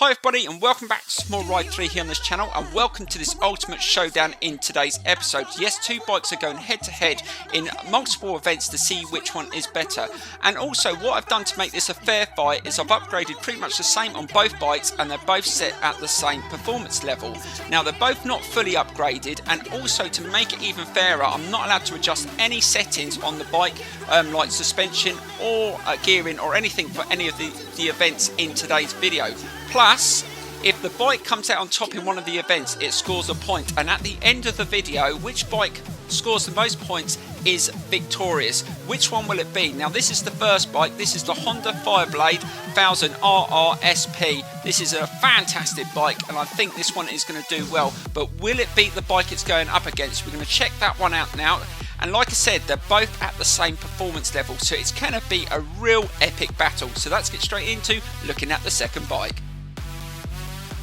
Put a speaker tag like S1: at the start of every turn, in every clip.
S1: Hi everybody and welcome back to Small Ride 3 here on this channel, and welcome to this ultimate showdown in today's episode. Yes, two bikes are going head to head in multiple events to see which one is better. And also what I've done to make this a fair fight is I've upgraded pretty much the same on both bikes, and they're both set at the same performance level. Now they're both not fully upgraded, and also to make it even fairer, I'm not allowed to adjust any settings on the bike like suspension or gearing or anything for any of the events in today's video. Plus, if the bike comes out on top in one of the events, it scores a point, and at the end of the video, which bike scores the most points is victorious. Which one will it be? Now this is the first bike. This is the Honda Fireblade 1000 RRSP. This is a fantastic bike, and I think this one is going to do well, but will it beat the bike it's going up against? We're going to check that one out now. And like I said, they're both at the same performance level, so it's going to be a real epic battle. So let's get straight into looking at the second bike.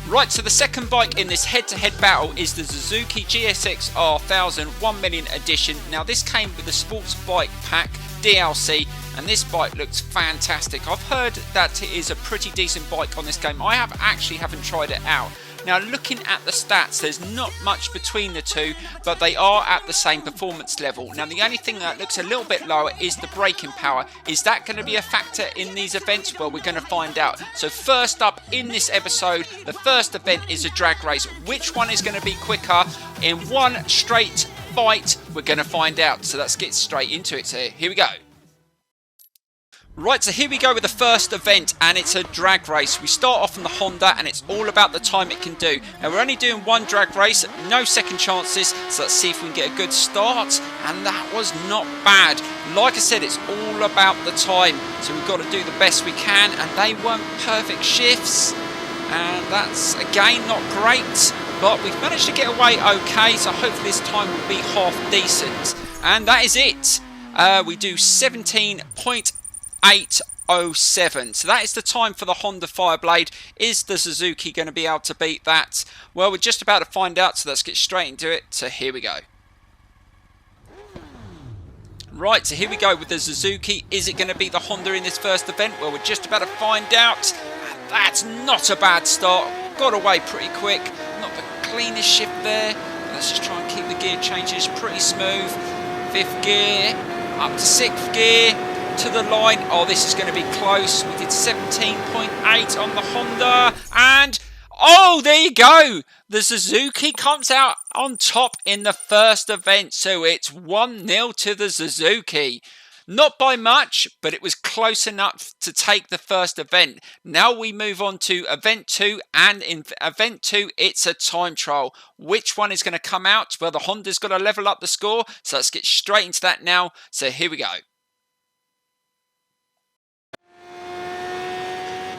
S1: Right, so the second bike in this head-to-head battle is the Suzuki GSX-R 1000 1 million edition. Now this came with the sports bike pack DLC, and this bike looks fantastic. I've heard that it is a pretty decent bike on this game. I haven't tried it out. Now looking at the stats, there's not much between the two, but they are at the same performance level. Now the only thing that looks a little bit lower is the braking power. Is that going to be a factor in these events? Well, we're going to find out. So first up in this episode, the first event is a drag race. Which one is going to be quicker in one straight fight? We're going to find out. So let's get straight into it. So here we go. Right, so here we go with the first event, and it's a drag race. We start off on the Honda, and it's all about the time it can do. Now we're only doing one drag race, no second chances, so let's see if we can get a good start, and that was not bad. Like I said, it's all about the time, so we've got to do the best we can, and they weren't perfect shifts, and that's again not great, but we've managed to get away okay, so hopefully this time will be half decent. And that is it. We do 17.807. So that is the time for the Honda Fireblade. Is the Suzuki going to be able to beat that? Well, we're just about to find out, so let's get straight into it. So here we go. Right, so here we go with the Suzuki. Is it going to beat the Honda in this first event? Well, we're just about to find out. That's not a bad start. Got away pretty quick. Not the cleanest shift there. Let's just try and keep the gear changes pretty smooth. 5th gear, up to 6th gear. To the line. Oh, this is going to be close. We did 17.8 on the Honda, and oh, there you go. The Suzuki comes out on top in the first event, so it's 1-0 to the Suzuki. Not by much, but it was close enough to take the first event. Now we move on to event 2, and in event 2 it's a time trial. Which one is going to come out? Well, the Honda's got to level up the score, so let's get straight into that now. So here we go.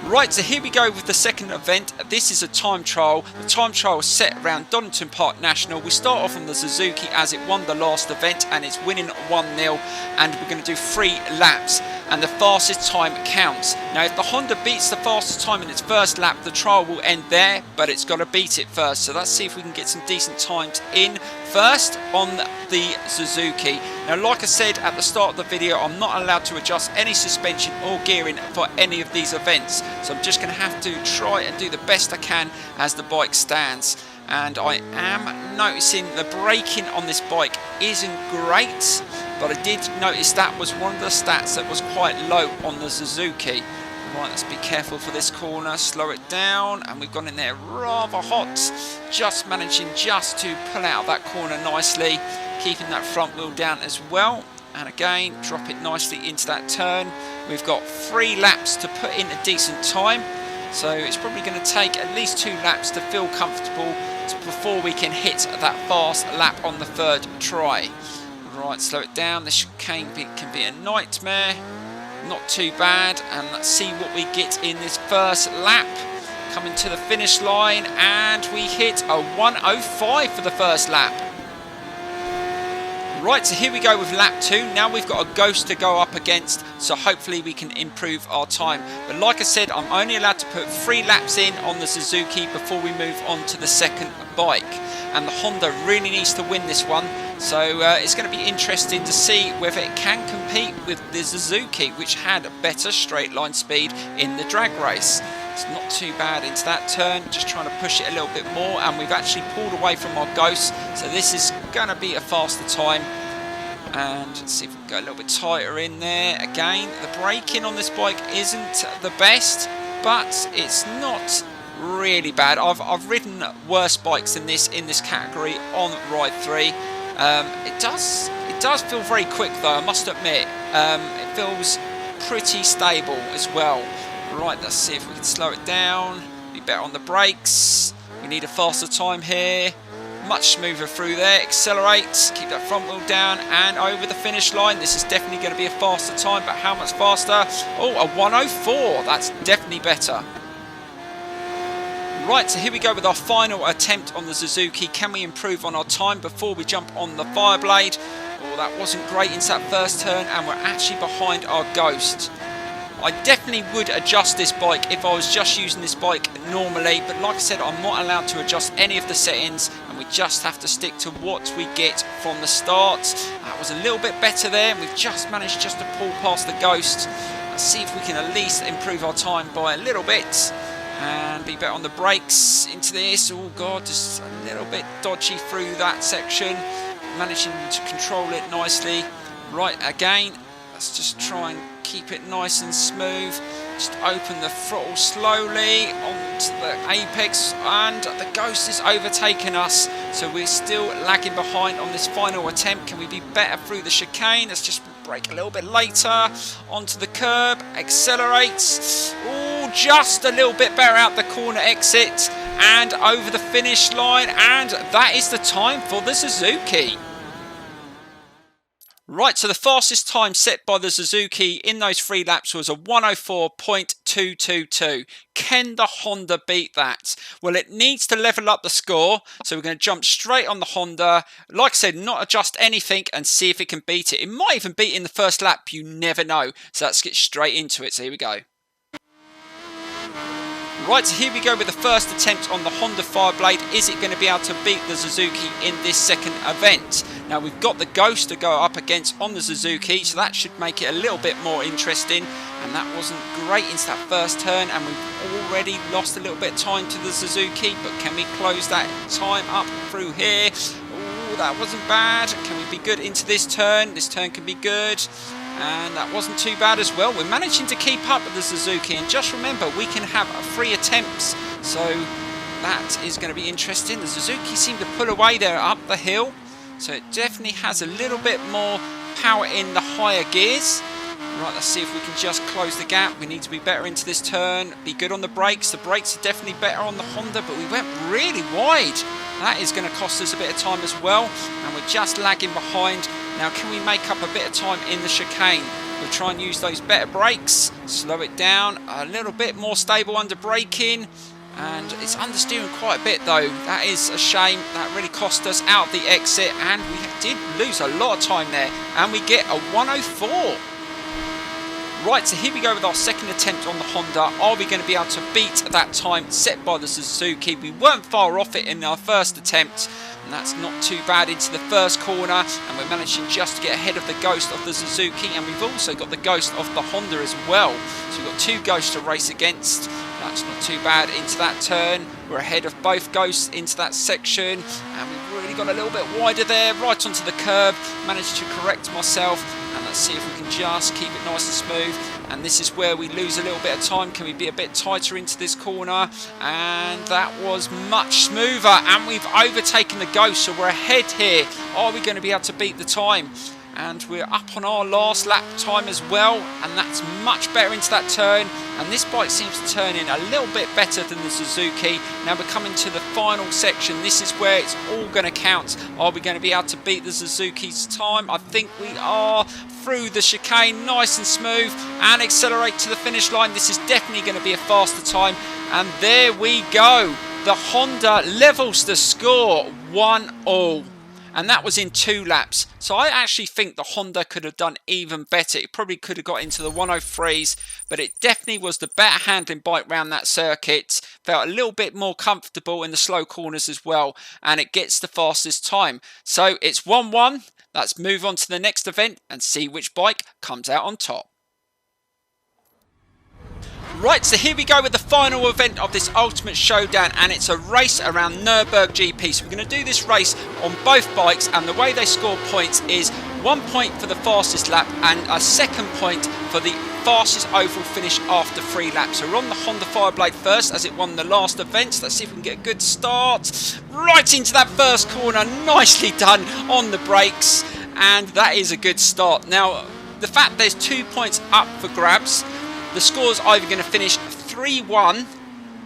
S1: Right, so here we go with the second event. This is a time trial. The time trial is set around Donington Park National. We start off on the Suzuki as it won the last event, and it's winning 1-0, and we're going to do 3 laps, and the fastest time counts. Now if the Honda beats the fastest time in its first lap, the trial will end there, but it's got to beat it first. So let's see if we can get some decent times in first on the Suzuki. Now like I said at the start of the video, I'm not allowed to adjust any suspension or gearing for any of these events. So I'm just going to have to try and do the best I can as the bike stands. And I am noticing the braking on this bike isn't great, but I did notice that was one of the stats that was quite low on the Suzuki. Right, let's be careful for this corner, slow it down, and we've gone in there rather hot. Just managing just to pull out of that corner nicely, keeping that front wheel down as well. And again, drop it nicely into that turn. We've got 3 laps to put in a decent time, so it's probably going to take at least 2 laps to feel comfortable before we can hit that fast lap on the third try. Right, slow it down. This can be a nightmare. Not too bad, and let's see what we get in this first lap. Coming to the finish line, and we hit a 1:05 for the first lap. Right, so here we go with lap 2. Now we've got a ghost to go up against, so hopefully we can improve our time. But like I said, I'm only allowed to put 3 laps in on the Suzuki before we move on to the second bike. And the Honda really needs to win this one, so it's going to be interesting to see whether it can compete with the Suzuki, which had a better straight line speed in the drag race. It's not too bad into that turn, just trying to push it a little bit more, and we've actually pulled away from our ghost, so this is going to be a faster time. And let's see if we can go a little bit tighter in there. Again, the braking on this bike isn't the best, but it's not really bad. I've ridden worse bikes than this in this category on Ride 3. It does feel very quick though, I must admit. It feels pretty stable as well. Right, let's see if we can slow it down, be better on the brakes. We need a faster time here. Much smoother through there. Accelerate, keep that front wheel down, and over the finish line. This is definitely going to be a faster time, but how much faster? Oh, a 104. That's definitely better. Right, so here we go with our final attempt on the Suzuki. Can we improve on our time before we jump on the Fireblade? Oh, that wasn't great into that first turn, and we're actually behind our Ghost. I definitely would adjust this bike if I was just using this bike normally, but like I said, I'm not allowed to adjust any of the settings, and we just have to stick to what we get from the start. That was a little bit better there, and we've just managed just to pull past the Ghost. Let's see if we can at least improve our time by a little bit and be better on the brakes into this. Oh god, just a little bit dodgy through that section, managing to control it nicely. Right, again, let's just try and keep it nice and smooth. Just open the throttle slowly onto the apex, and the Ghost is overtaking us, so we're still lagging behind on this final attempt. Can we be better through the chicane? Let's just brake a little bit later onto the curb, accelerate. Oh, just a little bit better out the corner exit and over the finish line, and that is the time for the Suzuki. Right, so the fastest time set by the Suzuki in those 3 laps was a 104.222. Can the Honda beat that? Well, it needs to level up the score, so we're going to jump straight on the Honda. Like I said, not adjust anything and see if it can beat it. It might even beat it in the first lap, you never know. So let's get straight into it. So here we go. Right, so here we go with the first attempt on the Honda Fireblade. Is it going to be able to beat the Suzuki in this second event? Now, we've got the Ghost to go up against on the Suzuki, so that should make it a little bit more interesting. And that wasn't great into that first turn, and we've already lost a little bit of time to the Suzuki, but can we close that time up through here? Oh, that wasn't bad. Can we be good into this turn? This turn can be good. And that wasn't too bad as well. We're managing to keep up with the Suzuki, and just remember, we can have 3 attempts, so that is going to be interesting. The Suzuki seemed to pull away there up the hill, so it definitely has a little bit more power in the higher gears. Right, let's see if we can just close the gap. We need to be better into this turn, be good on the brakes. The brakes are definitely better on the Honda, but we went really wide. That is going to cost us a bit of time as well, and we're just lagging behind. Now, can we make up a bit of time in the chicane? We'll try and use those better brakes, slow it down, a little bit more stable under braking, and it's understeering quite a bit though. That is a shame. That really cost us out of the exit, and we did lose a lot of time there, and we get a 104. Right, so here we go with our second attempt on the Honda. Are we going to be able to beat that time set by the Suzuki? We weren't far off it in our first attempt, and that's not too bad into the first corner, and we're managing just to get ahead of the Ghost of the Suzuki, and we've also got the Ghost of the Honda as well. So we've got 2 Ghosts to race against. That's not too bad into that turn. We're ahead of both Ghosts into that section, and we've really got a little bit wider there, right onto the curb. Managed to correct myself, and let's see if we can just keep it nice and smooth. And this is where we lose a little bit of time. Can we be a bit tighter into this corner? And that was much smoother, and we've overtaken the Ghost, so we're ahead here. Are we going to be able to beat the time? And we're up on our last lap time as well, and that's much better into that turn, and this bike seems to turn in a little bit better than the Suzuki. Now we're coming to the final section. This is where it's all going to count. Are we going to be able to beat the Suzuki's time? I think we are. Through the chicane, nice and smooth, and accelerate to the finish line. This is definitely going to be a faster time, and there we go. The Honda levels the score 1-1. And that was in 2 laps. So I actually think the Honda could have done even better. It probably could have got into the 103s, but it definitely was the better handling bike around that circuit. Felt a little bit more comfortable in the slow corners as well, and it gets the fastest time. So it's 1-1. Let's move on to the next event and see which bike comes out on top. Right, so here we go with the final event of this Ultimate Showdown, and it's a race around MXGP. So we're going to do this race on both bikes, and the way they score points is 1 point for the fastest lap and a second point for the fastest oval finish after 3 laps. So we're on the Honda Fireblade first, as it won the last event. So let's see if we can get a good start. Right into that first corner, nicely done on the brakes, and that is a good start. Now, the fact there's 2 points up for grabs, the score's either going to finish 3-1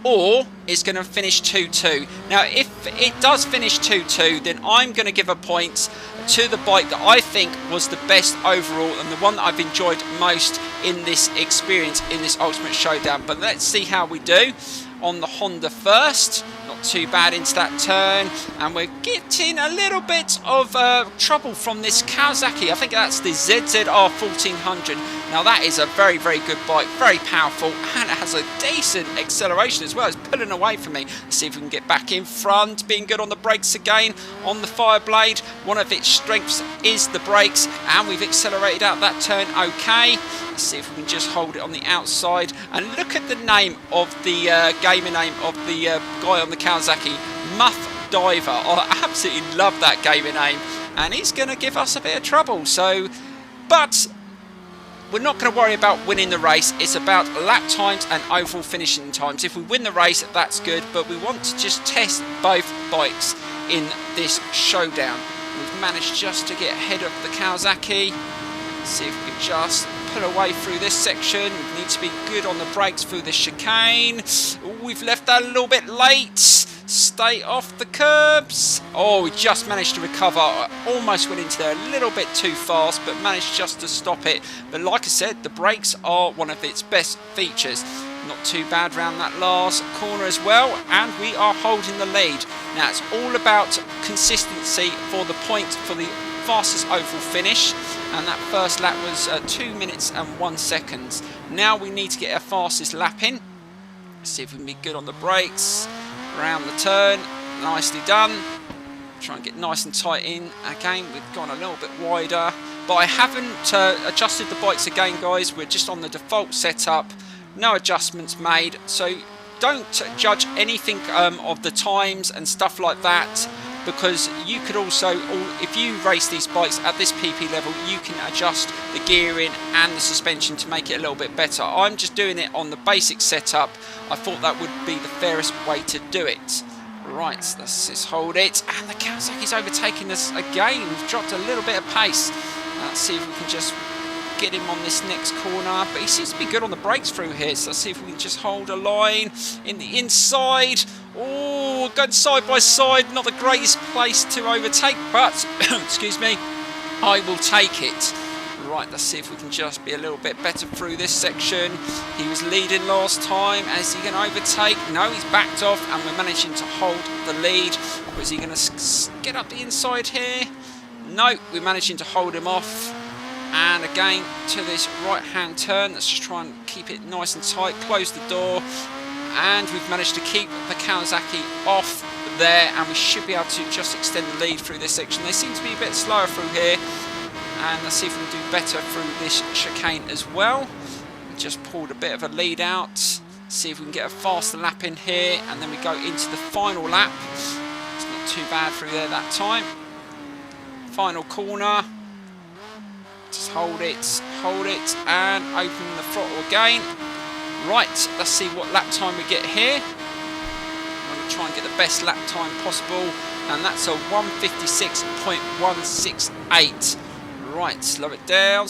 S1: or it's going to finish 2-2. Now, if it does finish 2-2, then I'm going to give a point to the bike that I think was the best overall and the one that I've enjoyed most in this experience, in this Ultimate Showdown. But let's see how we do on the Honda first. Not too bad into that turn, and we're getting a little bit of trouble from this Kawasaki. I think that's the ZZ-R 1400. Now that is a very, very good bike, very powerful, and it has a decent acceleration as well. It's pulling away from me. Let's see if we can get back in front, being good on the brakes again on the Fireblade. One of its strengths is the brakes, and we've accelerated out that turn okay. Let's see if we can just hold it on the outside, and look at the name of the gamer name of the guy on the Kawasaki, Muff Diver. I absolutely love that gamer name, and he's going to give us a bit of trouble. So, but we're not going to worry about winning the race. It's about lap times and overall finishing times. If we win the race, that's good, but we want to just test both bikes in this showdown. We've managed just to get ahead of the Kawasaki. Let's see if we can just pull away through this section. We need to be good on the brakes through this chicane. Ooh, we've left that a little bit late. Stay off the curbs. Oh, we just managed to recover. I almost went into there a little bit too fast, but managed just to stop it. But like I said, the brakes are one of its best features. Not too bad round that last corner as well, and we are holding the lead. Now it's all about consistency for the point for the fastest oval finish, and that first lap was 2 minutes and 1 second. Now we need to get our fastest lap in. Let's see if we can be good on the brakes. Around the turn, nicely done. Try and get nice and tight in. Again, we've gone a little bit wider, but I haven't adjusted the bikes again, guys. We're just on the default setup, no adjustments made. So don't judge anything of the times and stuff like that, because you could also, if you race these bikes at this PP level, you can adjust the gearing and the suspension to make it a little bit better. I'm just doing it on the basic setup. I thought that would be the fairest way to do it. Right, let's just hold it, and the Kawasaki's overtaking us again. We've dropped a little bit of pace. Let's see if we can just get him on this next corner, but he seems to be good on the brakes through here. So let's see if we can just hold a line in the inside. Oh, going side by side, not the greatest place to overtake, but excuse me, I will take it. Right, let's see if we can just be a little bit better through this section. He was leading last time. Is he going to overtake? No, he's backed off, and we're managing to hold the lead. Or is he going to get up the inside here? No, we're managing to hold him off. And again, to this right-hand turn, let's just try and keep it nice and tight. Close the door, and we've managed to keep the Kawasaki off there, and we should be able to just extend the lead through this section. They seem to be a bit slower through here, and let's see if we can do better through this chicane as well. We just pulled a bit of a lead out. See if we can get a faster lap in here, and then we go into the final lap. It's not too bad through there that time. Final corner. Just hold it, and open the throttle again. Right, let's see what lap time we get here. I'm going to try and get the best lap time possible, and that's a 156.168. Right, slow it down,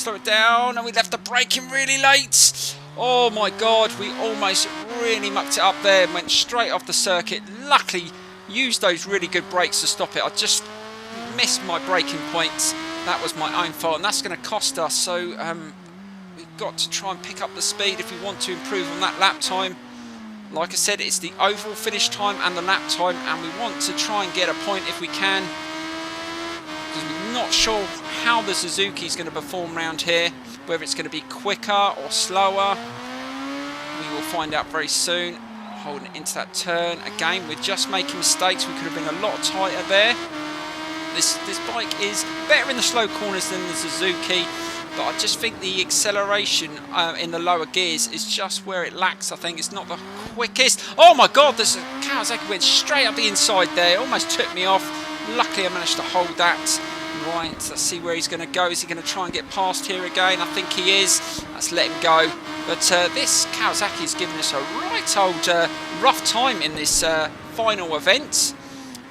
S1: and we left the braking really late. Oh my god, we almost really mucked it up there and went straight off the circuit. Luckily, used those really good brakes to stop it. I just missed my braking points. That was my own fault, and that's going to cost us. So we've got to try and pick up the speed if we want to improve on that lap time. Like I said, it's the overall finish time and the lap time, and we want to try and get a point if we can, because we're not sure how the Suzuki is going to perform around here, whether it's going to be quicker or slower. We will find out very soon. Holding it into that turn again, we're just making mistakes. We could have been a lot tighter there. This bike is better in the slow corners than the Suzuki, but I just think the acceleration in the lower gears is just where it lacks. I think it's not the quickest. Oh my god, this Kawasaki went straight up the inside there, almost took me off. Luckily I managed to hold that. Right, let's see where he's going to go. Is he going to try and get past here again? I think he is. Let's let him go. But this Kawasaki is giving us a right old rough time in this final event.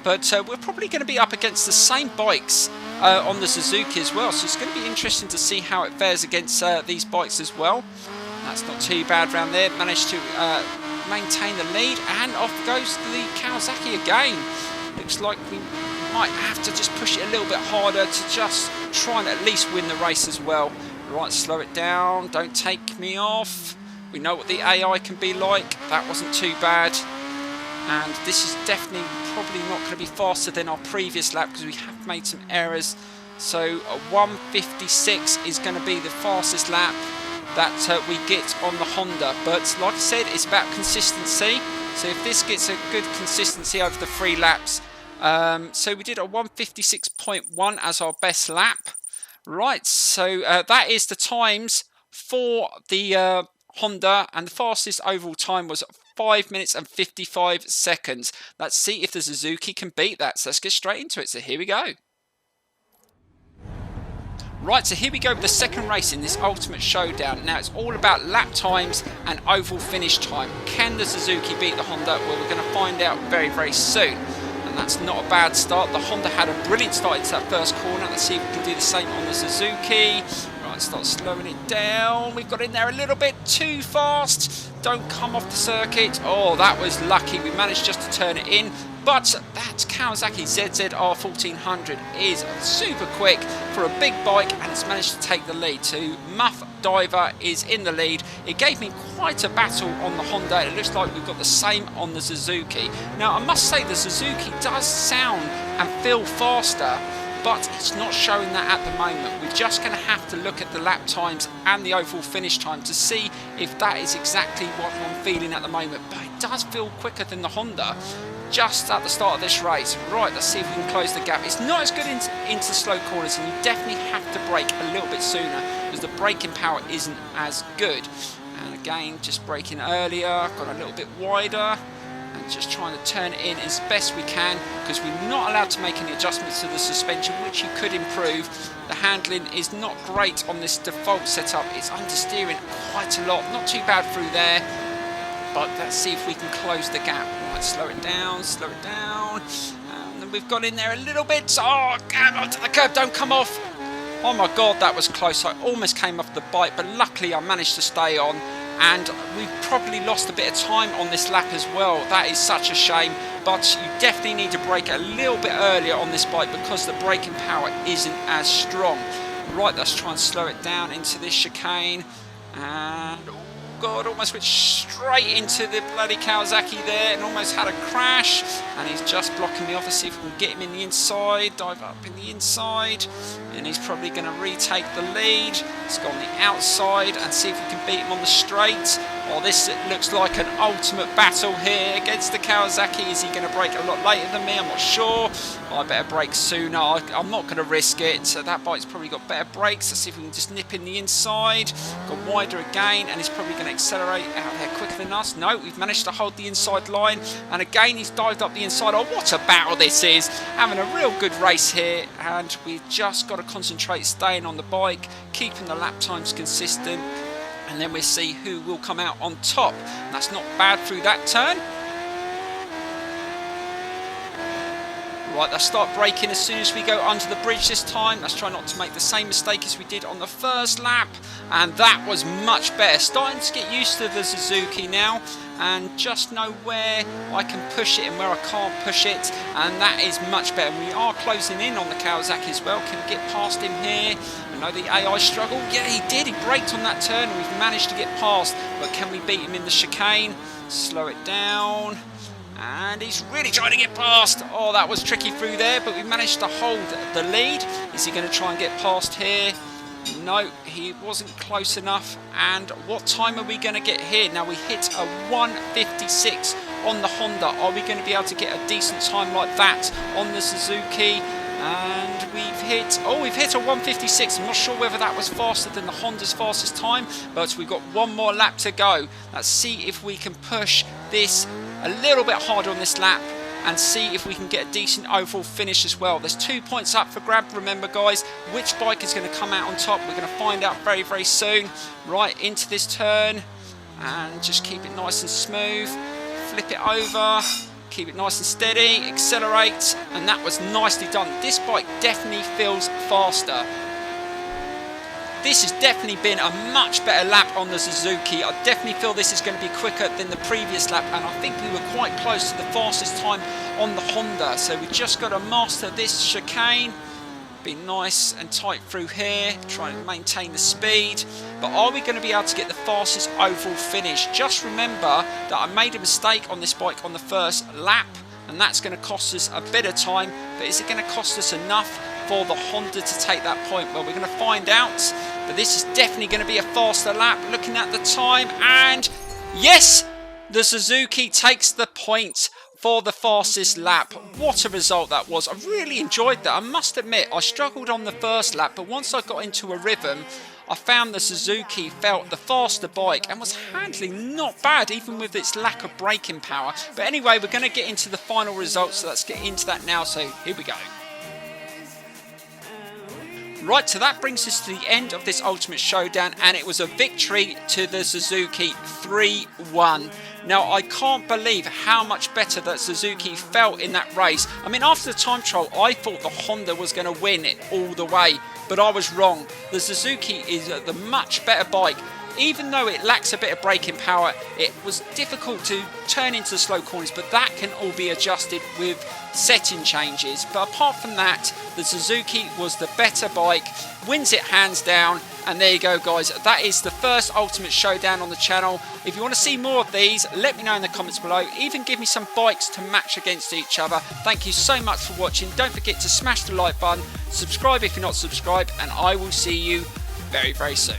S1: But we're probably going to be up against the same bikes on the Suzuki as well. So it's going to be interesting to see how it fares against these bikes as well. That's not too bad round there. Managed to maintain the lead. And off goes the Kawasaki again. Looks like we might have to just push it a little bit harder to just try and at least win the race as well. Right, slow it down, don't take me off. We know what the AI can be like. That wasn't too bad. And this is definitely probably not going to be faster than our previous lap because we have made some errors. So 1:56 is going to be the fastest lap that we get on the Honda. But like I said, it's about consistency. So if this gets a good consistency over the 3 laps, so we did a 1:56.1 as our best lap. Right, so that is the times for the Honda, and the fastest overall time was 5 minutes and 55 seconds. Let's see if the Suzuki can beat that. So let's get straight into it. So here we go. Right, so here we go with the second race in this Ultimate Showdown. Now it's all about lap times and overall finish time. Can the Suzuki beat the Honda? Well, we're going to find out very, very soon. That's not a bad start. The Honda had a brilliant start into that first corner. Let's see if we can do the same on the Suzuki. Right, start slowing it down. We've got in there a little bit too fast. Don't come off the circuit. Oh, that was lucky. We managed just to turn it in. But that Kawasaki ZZ-R 1400 is super quick for a big bike, and it's managed to take the lead. So Muff Diver is in the lead. It gave me quite a battle on the Honda. It looks like we've got the same on the Suzuki. Now I must say the Suzuki does sound and feel faster, but it's not showing that at the moment. We're just going to have to look at the lap times and the overall finish time to see if that is exactly what I'm feeling at the moment. But it does feel quicker than the Honda just at the start of this race. Right, let's see if we can close the gap. It's not as good into slow corners, and you definitely have to brake a little bit sooner because the braking power isn't as good. And again, just braking earlier, got a little bit wider, and just trying to turn it in as best we can because we're not allowed to make any adjustments to the suspension, which you could improve. The handling is not great on this default setup. It's understeering quite a lot. Not too bad through there, but let's see if we can close the gap. Right, slow it down, slow it down. And then we've got in there a little bit. Oh, get onto the curb, don't come off. Oh my god, that was close. I almost came off the bike, but luckily I managed to stay on. And we've probably lost a bit of time on this lap as well. That is such a shame, but you definitely need to brake a little bit earlier on this bike because the braking power isn't as strong. Right, let's try and slow it down into this chicane. And oh god, almost went straight into the bloody Kawasaki there and almost had a crash. And he's just blocking me off. Let's see if we can get him in the inside, dive up in the inside. And he's probably going to retake the lead. Let's go on the outside and see if we can beat him on the straight. Oh, this looks like an ultimate battle here against the Kawasaki. Is he going to brake a lot later than me? I'm not sure. I better brake sooner. I'm not going to risk it. So that bike's probably got better brakes. Let's see if we can just nip in the inside. Got wider again, and he's probably going to accelerate out there quicker than us. No, we've managed to hold the inside line. And again, he's dived up the inside. Oh, what a battle this is. Having a real good race here. And we've just got to concentrate, staying on the bike, keeping the lap times consistent. And then we'll see who will come out on top. And that's not bad through that turn. Right, let's start braking as soon as we go under the bridge this time. Let's try not to make the same mistake as we did on the first lap. And that was much better. Starting to get used to the Suzuki now and just know where I can push it and where I can't push it. And that is much better. We are closing in on the Kawasaki as well. Can we get past him here? I know the AI struggled. Yeah, he did. He braked on that turn and we've managed to get past. But can we beat him in the chicane? Slow it down. And he's really trying to get past. Oh, that was tricky through there, but we managed to hold the lead. Is he going to try and get past here? No, he wasn't close enough. And what time are we going to get here? Now, we hit a 1:56 on the Honda. Are we going to be able to get a decent time like that on the Suzuki? And we've hit a 156. I'm not sure whether that was faster than the Honda's fastest time, but we've got one more lap to go. Let's see if we can push this a little bit harder on this lap and see if we can get a decent overall finish as well. There's 2 points up for grab. Remember, guys, which bike is going to come out on top? We're going to find out very, very soon. Right into this turn, and just keep it nice and smooth. Flip it over. Keep it nice and steady, accelerate, and that was nicely done. This bike definitely feels faster. This has definitely been a much better lap on the Suzuki. I definitely feel this is going to be quicker than the previous lap, and I think we were quite close to the fastest time on the Honda. So we just got to master this chicane. Be nice and tight through here, try and maintain the speed. But are we going to be able to get the fastest overall finish? Just remember that I made a mistake on this bike on the first lap, and that's going to cost us a bit of time. But is it going to cost us enough for the Honda to take that point? Well, we're going to find out. But this is definitely going to be a faster lap. Looking at the time, and yes, the Suzuki takes the point for the fastest lap. What a result that was. I really enjoyed that. I must admit, I struggled on the first lap, but once I got into a rhythm, I found the Suzuki felt the faster bike and was handling not bad, even with its lack of braking power. But anyway, we're going to get into the final results, so let's get into that now. So here we go. Right, so that brings us to the end of this Ultimate Showdown, and it was a victory to the Suzuki 3-1. Now, I can't believe how much better that Suzuki felt in that race. I mean, after the time trial, I thought the Honda was going to win it all the way, but I was wrong. The Suzuki is the much better bike. Even though it lacks a bit of braking power, it was difficult to turn into slow corners, but that can all be adjusted with setting changes. But apart from that, the Suzuki was the better bike, wins it hands down, and there you go, guys. That is the first Ultimate Showdown on the channel. If you want to see more of these, let me know in the comments below. Even give me some bikes to match against each other. Thank you so much for watching. Don't forget to smash the like button, subscribe if you're not subscribed, and I will see you very, very soon.